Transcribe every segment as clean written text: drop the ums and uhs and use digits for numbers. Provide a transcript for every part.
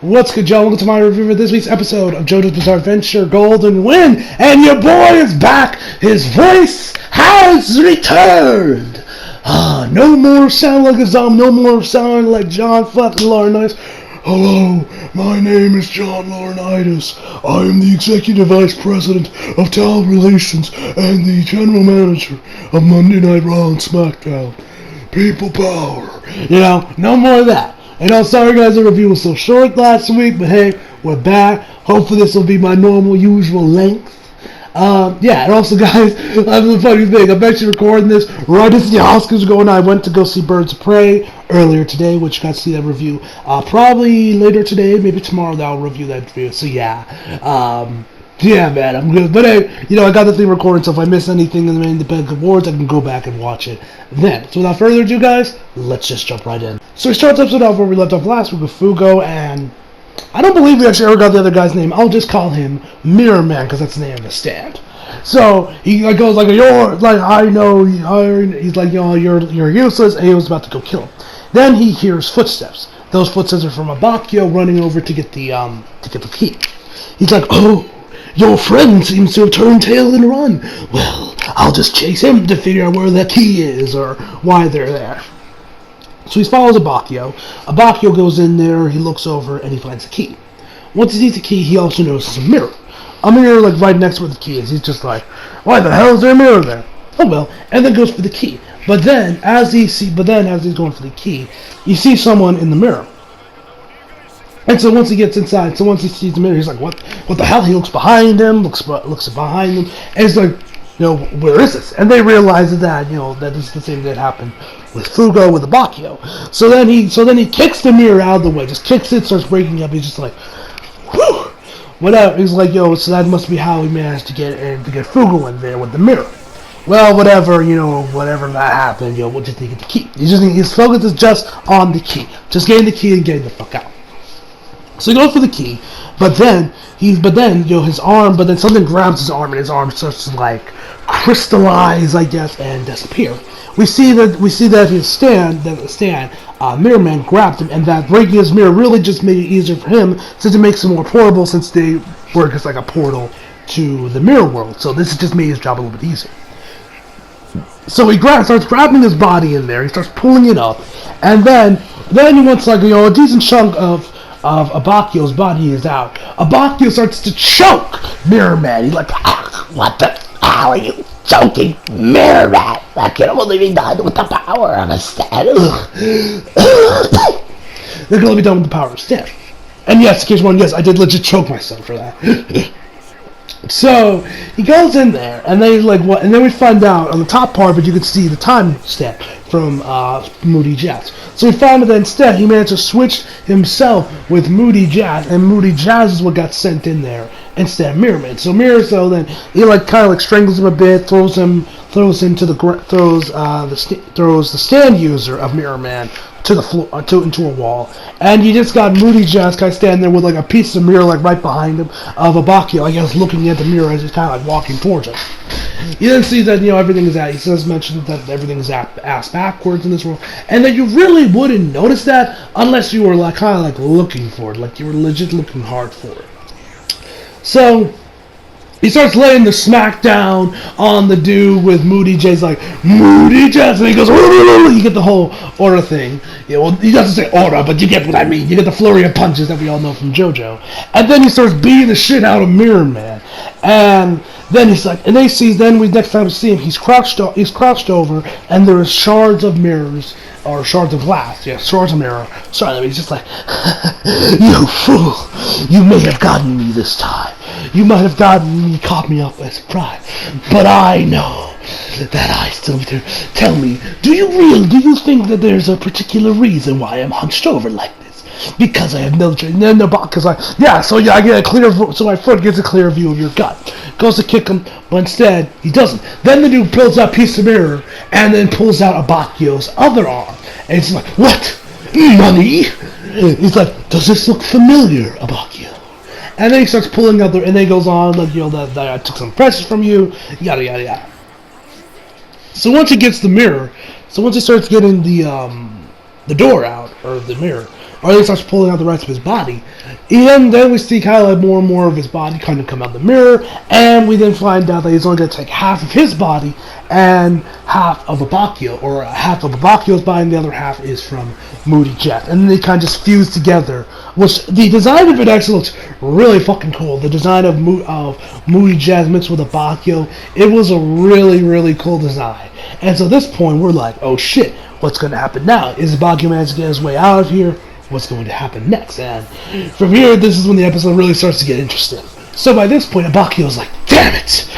What's good, y'all? Welcome to my review of this week's episode of JoJo's Bizarre Adventure Golden Wind, and your boy is back. His voice has returned. No more sound like a zombie, no more sound like John fucking Laurinaitis. Hello, my name is John Laurinaitis. I am the Executive Vice President of Talent Relations and the General Manager of Monday Night Raw and SmackDown. People power. No more of that. Sorry guys, the review was so short last week, but hey, we're back. Hopefully this will be my normal, usual length. And also guys, I have a funny thing. I'm actually recording this right as the Oscars are going on. I went to go see Birds of Prey earlier today, which you got to see that review. Probably later today, maybe tomorrow that I'll review that review. So yeah, man, I'm good. But hey, I got the thing recorded, so if I miss anything in the Independent Awards, I can go back and watch it then. So without further ado, guys, let's just jump right in. So we start the episode off where we left off last week with Fugo, and I don't believe we actually ever got the other guy's name. I'll just call him Mirror Man, because that's the name of the stand. So he goes like, I know, he's like, you're useless, and he was about to go kill him. Then he hears footsteps. Those footsteps are from Abakio running over to get the key. He's like, oh, your friend seems to have turned tail and run. Well, I'll just chase him to figure out where the key is or why they're there. So he follows Abakio. Abakio goes in there, he looks over, and he finds the key. Once he sees the key, he also notices a mirror. A mirror like right next to where the key is. He's just like, why the hell is there a mirror there? Oh well, and then goes for the key. But then, as he's going for the key, you see someone in the mirror. And so once he gets inside, once he sees the mirror, he's like, what the hell? He looks behind him, looks behind him, and he's like, where is this? And they realize that, that this is the same that happened with Fugo, with Abakio. So then he kicks the mirror out of the way, just kicks it, starts breaking up. He's just like, whew, whatever. He's like, so that must be how he managed to get Fugo in there with the mirror. Well, whatever that happened, we'll just need to get the key. His focus is just on the key, just getting the key and getting the fuck out. So he goes for the key, but then something grabs his arm, and his arm starts to like crystallize, I guess, and disappear. We see that his stand, Mirror Man grabbed him, and that breaking his mirror really just made it easier for him, since it makes him more portable, since they work as like a portal to the mirror world. So this has just made his job a little bit easier. So he starts grabbing his body in there. He starts pulling it up, and then he wants like a decent chunk of Abakio's body is out. Abakio starts to choke Mirror Man. He's like, what the hell are you choking Mirror Man? I can only be done with the power of a stand. They can only be done with the power of a stand. And yes, in case one, yes, I did legit choke myself for that. So he goes in there, and and then we find out on the top part, but you can see the time stamp from Moody Jazz. So we found that instead he managed to switch himself with Moody Jazz, and Moody Jazz is what got sent in there instead of Mirror Man. So then he kind of strangles him a bit, throws the stand user of Mirror Man to the floor, into a wall, and you just got Moody Jazz kind of standing there with like a piece of mirror like right behind him of Abakio, I guess, looking at the mirror as he's kind of like walking towards him. You then see that everything is he says mentioned that everything is ass backwards in this world, and that you really wouldn't notice that unless you were like kind of like looking for it, like you were legit looking hard for it. So he starts laying the smack down on the dude with Moody Jazz, like, Moody Jazz, and he goes, you get the whole aura thing. Yeah, well, he doesn't say aura, but you get what I mean. You get the flurry of punches that we all know from JoJo. And then he starts beating the shit out of Mirror Man. And then he's like, next time we see him, he's crouched over, and there is shards of mirrors, or shards of glass, shards of mirror. Sorry, he's just like, you fool, you may have gotten me this time. You might have caught me up by surprise, but I know that I still be there. Tell me, do you think that there's a particular reason why I'm hunched over like this? Because I have military, I get a clear, so my foot gets a clear view of your gut. Goes to kick him, but instead, he doesn't. Then the dude pulls out a piece of mirror, and then pulls out Abakio's other arm, and he's like, what? Money? He's like, does this look familiar, Abakio? And then he starts pulling out and then he goes on, like, that I took some pressure from you, yada, yada, yada. So once he gets the mirror, once he starts getting the door out, or the mirror, or he starts pulling out the rest of his body. And then we see kind of like more and more of his body kind of come out of the mirror, and we then find out that he's only going to take half of his body and half of Abakio, or half of Abakio's body, and the other half is from Moody Jazz. And then they kind of just fuse together, which the design of it actually looks really fucking cool. The design of Moody Jazz mixed with Abakio, it was a really, really cool design. And so at this point, we're like, oh shit, what's going to happen now? Is Abakio managed to get his way out of here? What's going to happen next? And from here, this is when the episode really starts to get interesting. So by this point, Abakio's like, damn it!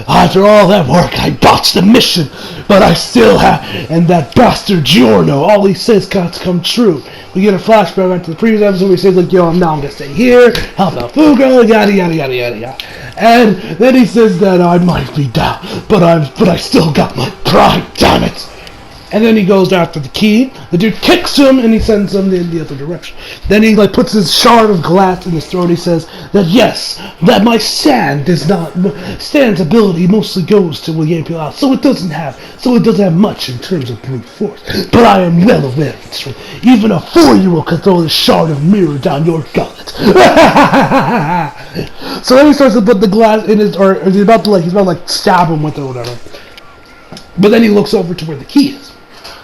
After all that work, I botched the mission, but I still have... And that bastard Giorno, all he says got to come true. We get a flashback back to the previous episode where he says, like, yo, I'm going to stay here, help out Fugo, yada, yada, yada, yada, yada. And then he says that I might be down, but I still got my pride, damn it! And then he goes after the key. The dude kicks him, and he sends him in the other direction. Then he like puts his shard of glass in his throat. He says that yes, that my Stan's ability mostly goes to William out, so it doesn't have much in terms of brute force. But I am well aware of its strength. Even a 4-year-old could throw the shard of mirror down your gullet. So then he starts to put the glass in his, or he's about to stab him with it or whatever. But then he looks over to where the key is.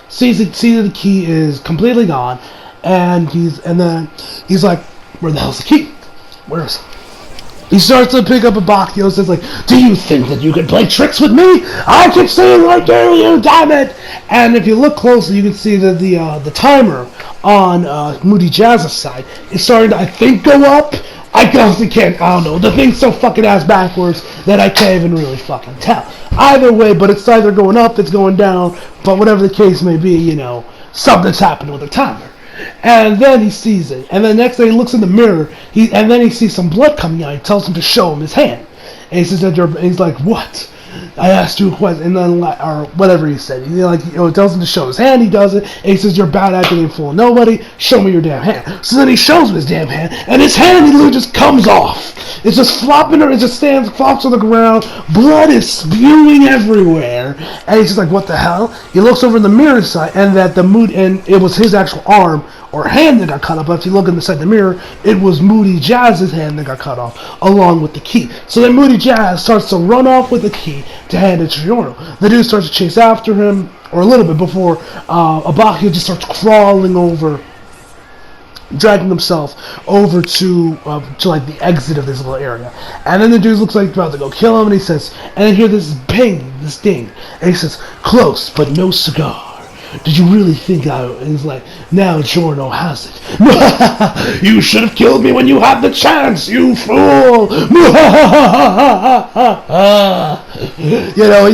Sees that the key is completely gone, and then he's like, where the hell's the key? Where is it? He starts to pick up Abakio and says like, do you think that you can play tricks with me? I can see right through you, damn it! And if you look closely, you can see that the timer on Moody Jazz's side is starting to, I think, go up. I honestly can't, I don't know. The thing's so fucking ass backwards that I can't even really fucking tell. Either way, but it's either going up, it's going down, but whatever the case may be, you know, something's happened with the timer. And then he sees it. And then next day he looks in the mirror, and then he sees some blood coming out. He tells him to show him his hand. And he says that he's like, what? I asked you a question, and then, or whatever he said. He tells him to show his hand, he does it, and he says, you're bad at being fool nobody, show me your damn hand. So then he shows him his damn hand, and his hand literally just comes off. It's just flopping, it just flops on the ground, blood is spewing everywhere, and he's just like, what the hell? He looks over in the mirror side, and and it was his actual arm, or hand that got cut off. But if you look inside the mirror, it was Moody Jazz's hand that got cut off, along with the key. So then Moody Jazz starts to run off with the key to hand it to Giorno. The dude starts to chase after him, or a little bit before Abakio just starts crawling over, dragging himself over to like the exit of this little area. And then the dude looks like he's about to go kill him, and he says, and then hear this bang, this ding, and he says, close, but no cigar. Did you really think and he's like, now Giorno has it. You should have killed me when you had the chance, you fool. He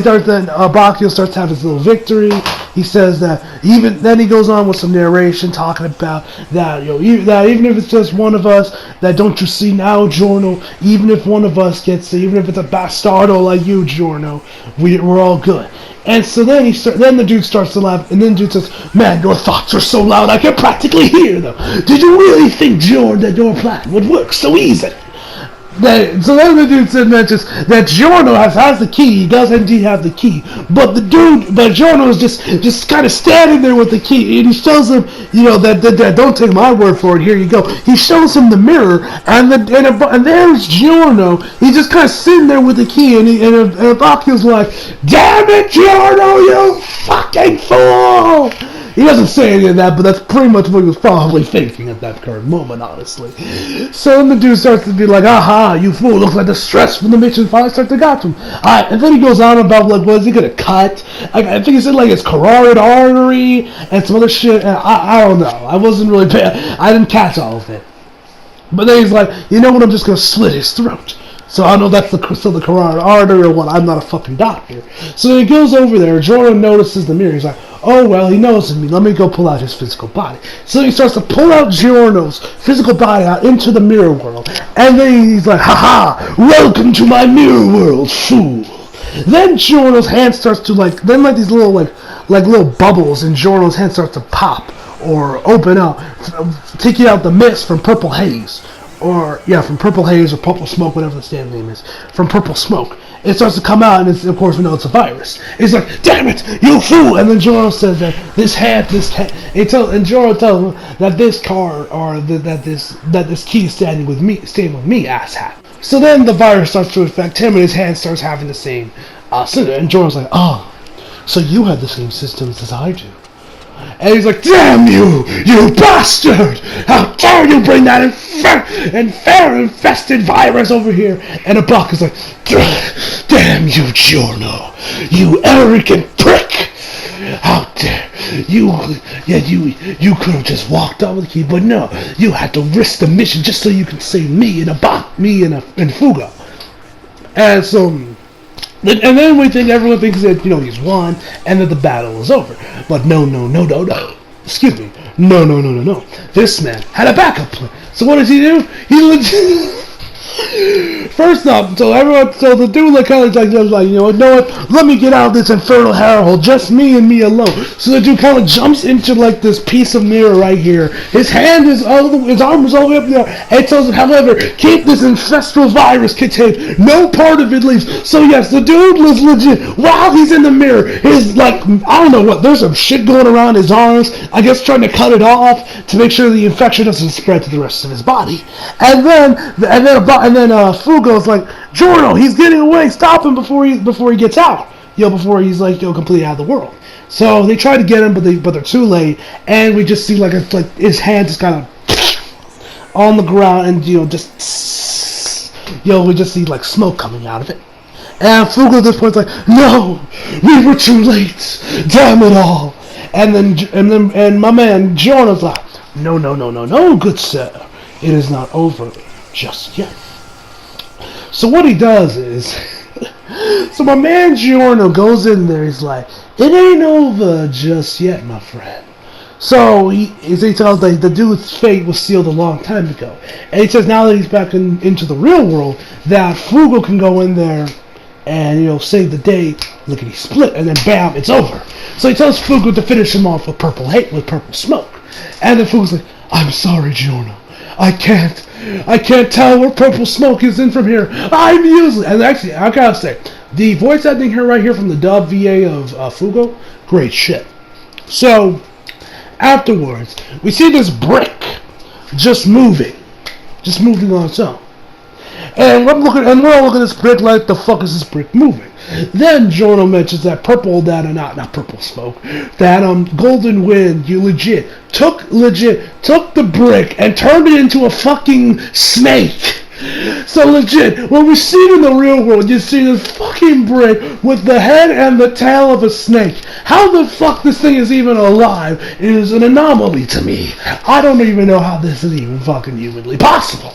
starts then, Abakio starts to have his little victory. He says that then he goes on with some narration talking about that, that even if it's just one of us, that don't you see now, Giorno, even if one of us gets it, even if it's a bastardo like you, Giorno, we're all good. And so then the dude starts to laugh, and then the dude says, man, your thoughts are so loud I can practically hear them. Did you really think, Giorno, that your plan would work so easy? So then the dude mentions that Giorno has the key. He does indeed have the key, but Giorno is just kind of standing there with the key, and he shows him, that don't take my word for it. Here you go. He shows him the mirror, and there's Giorno. He's just kind of sitting there with the key, and Abakio's like, "Damn it, Giorno, you fucking fool!" He doesn't say any of that, but that's pretty much what he was probably thinking at that current moment, honestly. So then the dude starts to be like, aha, you fool, looks like the stress from the mission finally starts to got to him. Alright, and then he goes on about, like, what is he gonna cut? I think he said, like, his carotid artery, and some other shit, and I don't know. I wasn't really I didn't catch all of it. But then he's like, you know what, I'm just gonna slit his throat. So I know that's still the carotid artery or what. I'm not a fucking doctor. So then he goes over there. Jordan notices the mirror. He's like, oh, well, he knows me. Let me go pull out his physical body. So he starts to pull out Giorno's physical body out into the mirror world. And then he's like, haha, welcome to my mirror world, fool. Then Giorno's hand starts to these little, little bubbles in Giorno's hand starts to pop or open up, taking out the mist from Purple Haze. From Purple Haze or Purple Smoke, whatever the stand name is, from Purple Smoke. it starts to come out, and it's, of course we know it's a virus. It's like, damn it, you fool! And then Joro says that and Joro tells him that this car, or that this key is staying with me, asshat. So then the virus starts to affect him, and his hand starts having the same symptoms. And Joro's like, oh, so you have the same symptoms as I do. And he's like, damn you, you bastard! How dare you bring that infested virus over here? And Abak is like, damn you, Giorno, you arrogant prick! How dare you? Yeah, you could have just walked out with the key, but no, you had to risk the mission just so you can save me and and Fugo. And so, and then everyone thinks that, you know, he's won and that the battle is over. But no. Excuse me. No. This man had a backup plan. So what does he do? He legit. First up, so the dude kind of like, you know what? Let me get out of this infernal hellhole, just me and me alone. So the dude kind of jumps into like this piece of mirror right here. His hand is his arm is all the way up there. And it tells him, however, keep this infested virus contained. No part of it leaves. So yes, the dude was legit. While he's in the mirror, his I don't know what. There's some shit going around his arms. I guess trying to cut it off to make sure the infection doesn't spread to the rest of his body. And then Fugo's like, Giorno, he's getting away. Stop him before he gets out. Before he's completely out of the world. So they try to get him, but they're too late. And we just see like his hand just kind of on the ground, and we just see like smoke coming out of it. And Fugo at this point is like, no, we were too late. Damn it all. And my man Giorno's like, no, good sir, it is not over just yet. So what he does is, so my man Giorno goes in there. He's like, it ain't over just yet, my friend. So he tells the dude's fate was sealed a long time ago, and he says now that he's back into the real world, that Fugo can go in there and save the day. Lickety split, and then bam, it's over. So he tells Fugo to finish him off with purple smoke, and then Fugo's like, I'm sorry, Giorno, I can't tell where purple smoke is in from here. I'm useless. And actually, I gotta say, the voice acting here right here from the dub VA of Fugo, great shit. So afterwards, we see this brick just moving on its own. And we're all looking at this brick like, the fuck is this brick moving? Then Giorno mentions that not purple smoke, that Golden Wind, you legit took the brick and turned it into a fucking snake. So legit, when we see it in the real world, you see this fucking brick with the head and the tail of a snake. How the fuck this thing is even alive is an anomaly to me. I don't even know how this is even fucking humanly possible.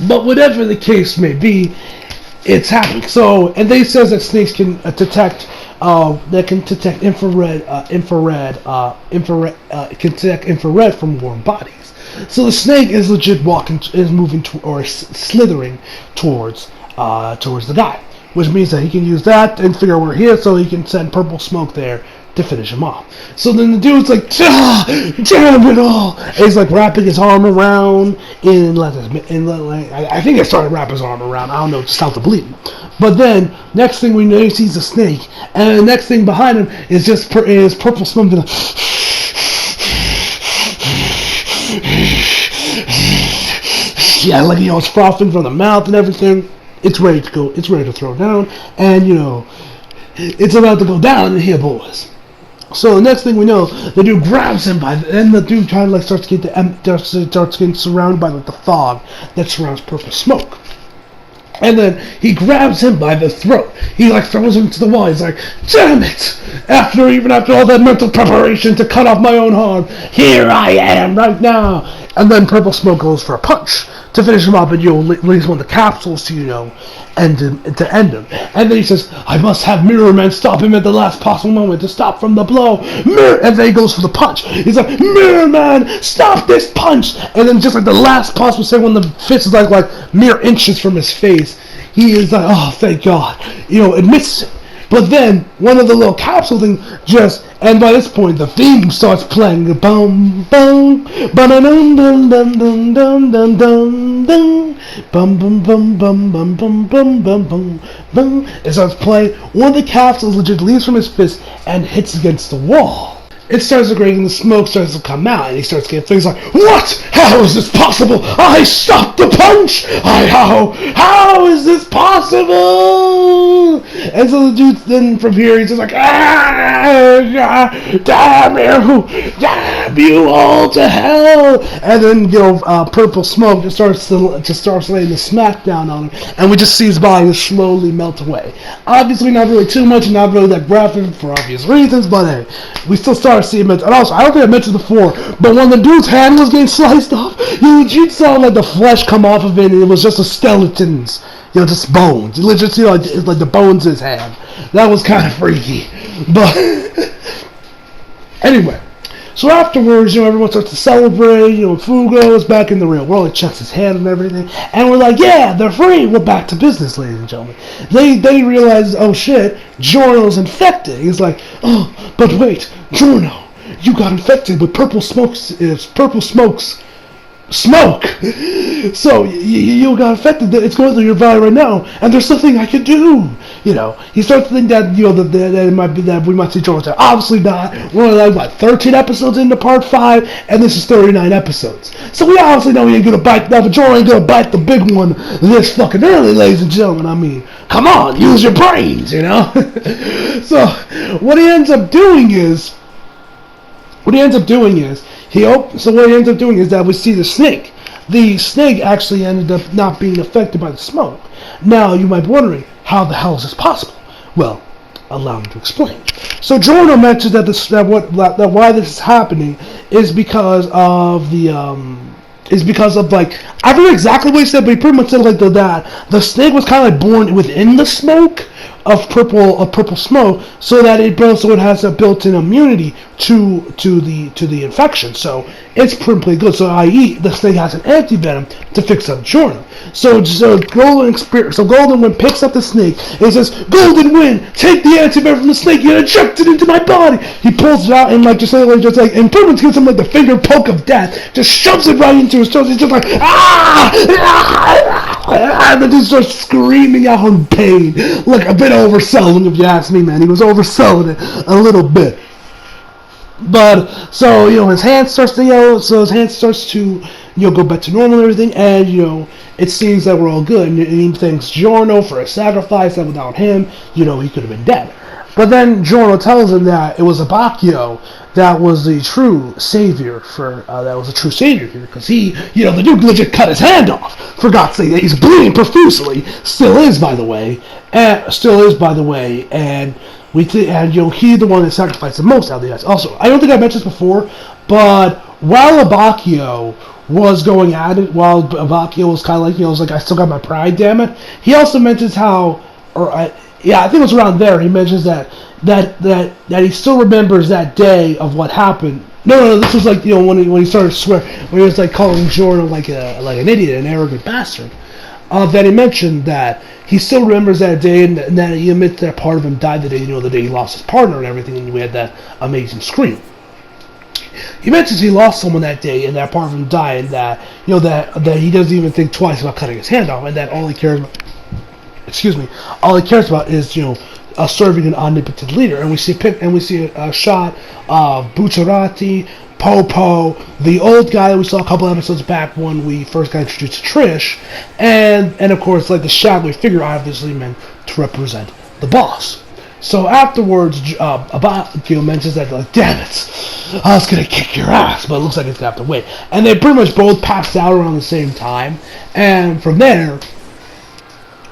But whatever the case may be, it's happening. So, and they says that snakes can detect infrared from warm bodies. So the snake is legit slithering towards the guy, which means that he can use that and figure out where he is, so he can send purple smoke there to finish him off. So then the dude's like, damn it all! And he's like wrapping his arm around I think it started wrapping his arm around. I don't know, just stopped the bleeding. But then next thing we know, he sees a snake, and the next thing behind him is just purple smoke. Yeah, like it's frothing from the mouth and everything. It's ready to go. It's ready to throw down, and it's about to go down in here, boys. So the next thing we know, the dude grabs him and the dude kind of starts getting surrounded by the fog that surrounds purple smoke. And then he grabs him by the throat. He throws him to the wall. He's like, damn it! After all that mental preparation to cut off my own arm, here I am right now. And then purple smoke goes for a punch to finish him up, and release one of the capsules to end him. And then he says, I must have Mirror Man stop him at the last possible moment to stop from the blow. And then he goes for the punch. He's like, Mirror Man, stop this punch! And then just like the last possible second, when the fist is like mere inches from his face, he is like, oh, thank God, it misses it. But then one of the little capsule things just And by this point, the theme starts playing. Bum bum ba dum dum dum dum dum dum dum dum bum bum bum bum bum bum bum bum bum bum. It starts playing. One of the capsules legit leaves from his fist and hits against the wall. It starts degrading, the smoke starts to come out, and he starts getting things like, "What? How is this possible? I stopped the punch! How is this possible?" And so the dude, then from here, he's just like, damn you all to hell! And then, purple smoke just starts laying the smackdown on him, and we just see his body just slowly melt away. Obviously, not really too much, not really that graphic for obvious reasons, but hey, we still start seeing it. And also, I don't think I mentioned before, but when the dude's hand was getting sliced off, you saw like the flesh come off of it, and it was just a skeleton's, just bones. You legit see like the bones in his hand. That was kind of freaky. But anyway, so afterwards, everyone starts to celebrate. Fugo is back in the real world. He checks his hand and everything, and we're like, yeah, they're free. We're back to business, ladies and gentlemen. They realize, oh shit, Giorno's infected. He's like, oh, but wait, Giorno, you got infected with purple smoke. So you got infected. It's going through your body right now, and there's nothing I can do. He starts to think that that it might be that we might see Giorno. Obviously not. We're only like 13 episodes into part 5, and this is 39 episodes. So we obviously know he ain't gonna bite that. But Giorno ain't gonna bite the big one this fucking early, ladies and gentlemen. I mean, come on, use your brains, So what he ends up doing is. What he ends up doing is that we see the snake. The snake actually ended up not being affected by the smoke. Now you might be wondering, how the hell is this possible? Well, allow me to explain. So Giorno mentioned that why this is happening is because of I forget exactly what he said, but he pretty much said like that the snake was kind of like born within the smoke of purple smoke, so that it has a built-in immunity to the infection. So it's pretty good. So i.e. the snake has an anti-venom to fix up Giorno. So Golden Wind picks up the snake and he says, "Golden Wind, take the anti-venom from the snake and inject it into my body." He pulls it out and and pretty much gives him like the finger poke of death, just shoves it right into his throat. He's just like, and then he starts screaming out in pain, like a bit overselling, if you ask me, man. He was overselling it a little bit. But so his hand starts to go back to normal and everything, and it seems that we're all good. And he thanks Giorno for a sacrifice that without him, he could have been dead. But then Giorno tells him that it was Abacchio that was the true savior here, because he, the dude legit cut his hand off. For God's sake, he's bleeding profusely. Still is, by the way, and he's the one that sacrificed the most out of the guys. Also, I don't think I mentioned this before, but while Abacchio was going at it, while Abacchio was kind of like, I still got my pride, damn it. He also mentions how, I think it was around there. He mentions that he still remembers that day of what happened. No, this was like when he started swearing, when he was like calling Giorno like an idiot, an arrogant bastard. That he mentioned that he still remembers that day, and that he admits that part of him died the day the day he lost his partner and everything, and we had that amazing scream. He mentions he lost someone that day, and that part of him died, and that that he doesn't even think twice about cutting his hand off, and that all he cares about is serving an omnipotent leader. And we see a shot of Bucciarati, Popo, the old guy that we saw a couple episodes back when we first got introduced to Trish, and of course like the shadowy figure obviously meant to represent the boss. So afterwards, Abacchio mentions that, like, damn it, I was gonna kick your ass, but it looks like it's gonna have to wait. And they pretty much both passed out around the same time, and from there,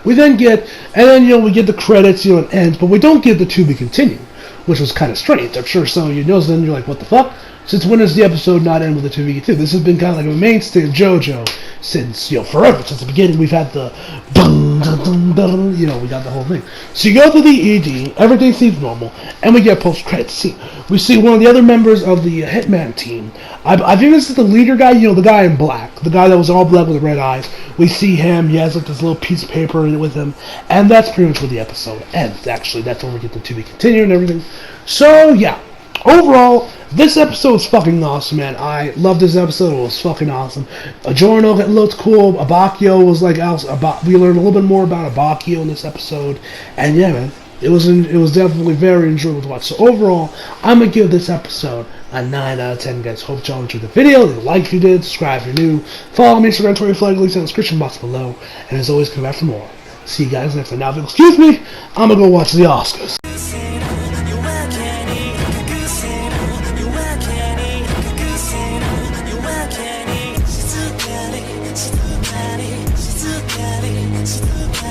we get the credits, and ends, but we don't get the to be continued, which was kind of strange. I'm sure some of you know, so then you're like, what the fuck? Since when does the episode not end with a 2v2? This has been kind of like a mainstay of JoJo since, forever. Since the beginning, we've had the we got the whole thing. So you go through the ED, everything seems normal, and we get a post-credits scene. We see one of the other members of the Hitman team. I think this is the leader guy, the guy in black. The guy that was all black with the red eyes. We see him, he has like this little piece of paper with him, and that's pretty much where the episode ends, actually. That's when we get the to be continued and everything. So, yeah. Overall, this episode was fucking awesome, man. I love this episode. It was fucking awesome. Giorno looked cool. Abakio was like, we learned a little bit more about Abakio in this episode, and yeah, man, it was definitely very enjoyable to watch. So overall, I'm gonna give this episode a 9 out of 10, guys. Hope y'all enjoyed the video. Like if you did, subscribe if you're new. Follow me, Instagram, Twitter, flag links in the description box below. And as always, come back for more. See you guys next time. Now, if you'll excuse me, I'm gonna go watch the Oscars. She's too bad.